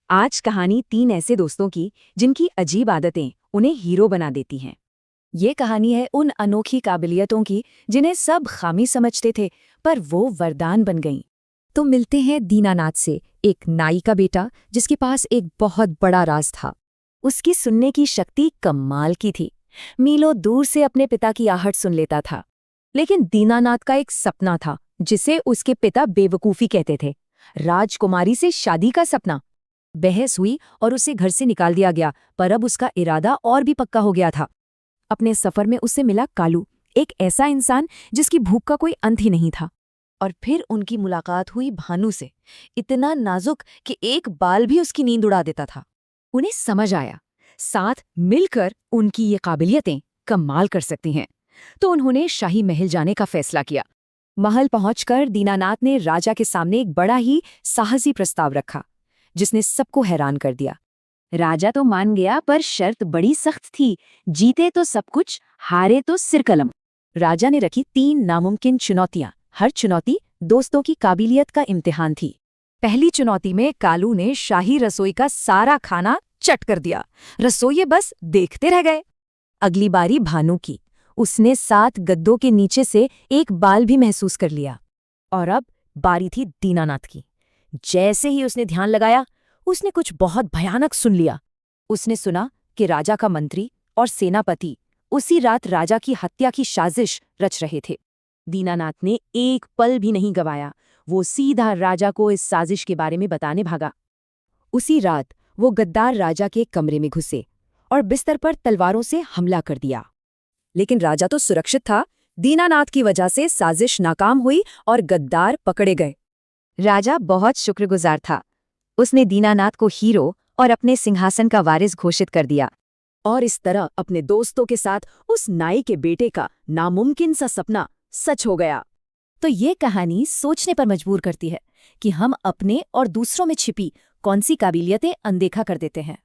आज कहानी 3 ऐसे दोस्तों की जिनकी अजीब आदतें उन्हें हीरो बना देती हैं। ये कहानी है उन अनोखी काबिलियतों की जिन्हें सब खामी समझते थे, पर वो वरदान बन गईं। तो मिलते हैं दीनानाथ से, एक नाई का बेटा जिसके पास एक बहुत बड़ा राज था। उसकी सुनने की शक्ति कमाल की थी। मीलों दूर से अपने पिता की आहट सुन लेता था। लेकिन दीनानाथ का एक सपना था जिसे उसके पिता बेवकूफी कहते थे। राजकुमारी से शादी का सपना। बहस हुई और उसे घर से निकाल दिया गया, पर अब उसका इरादा और भी पक्का हो गया था। अपने सफर में उससे मिला कालू, एक ऐसा इंसान जिसकी भूख का कोई अंत ही नहीं था। और फिर उनकी मुलाकात हुई भानु से, इतना नाजुक कि एक बाल भी उसकी नींद उड़ा देता था। उन्हें समझ आया, साथ मिलकर उनकी ये काबिलियतें कमाल कर सकती हैं। तो उन्होंने शाही महल जाने का फैसला किया। महल पहुंचकर दीनानाथ ने राजा के सामने एक बड़ा ही साहसी प्रस्ताव रखा, जिसने सबको हैरान कर दिया। राजा तो मान गया, पर शर्त बड़ी सख्त थी। जीते तो सब कुछ, हारे तो सिरकलम। राजा ने रखी 3 नामुमकिन चुनौतियां। हर चुनौती दोस्तों की काबिलियत का इम्तिहान थी। पहली चुनौती में कालू ने शाही रसोई का सारा खाना चट कर दिया। रसोइये बस देखते रह गए। अगली बारी भानु की। उसने 7 गद्दों के नीचे से एक बाल भी महसूस कर लिया। और अब बारी थी दीनानाथ की। जैसे ही उसने ध्यान लगाया, उसने कुछ बहुत भयानक सुन लिया। उसने सुना कि राजा का मंत्री और सेनापति उसी रात राजा की हत्या की साजिश रच रहे थे। दीनानाथ ने एक पल भी नहीं गवाया। वो सीधा राजा को इस साजिश के बारे में बताने भागा। उसी रात वो गद्दार राजा के कमरे में घुसे और बिस्तर पर तलवारों से हमला कर दिया। लेकिन राजा तो सुरक्षित था। दीनानाथ की वजह से साजिश नाकाम हुई और गद्दार पकड़े गए। राजा बहुत शुक्रगुजार था। उसने दीनानाथ को हीरो और अपने सिंहासन का वारिस घोषित कर दिया। और इस तरह अपने दोस्तों के साथ उस नाई के बेटे का नामुमकिन सा सपना सच हो गया। तो ये कहानी सोचने पर मजबूर करती है कि हम अपने और दूसरों में छिपी कौन सी काबिलियतें अनदेखा कर देते हैं।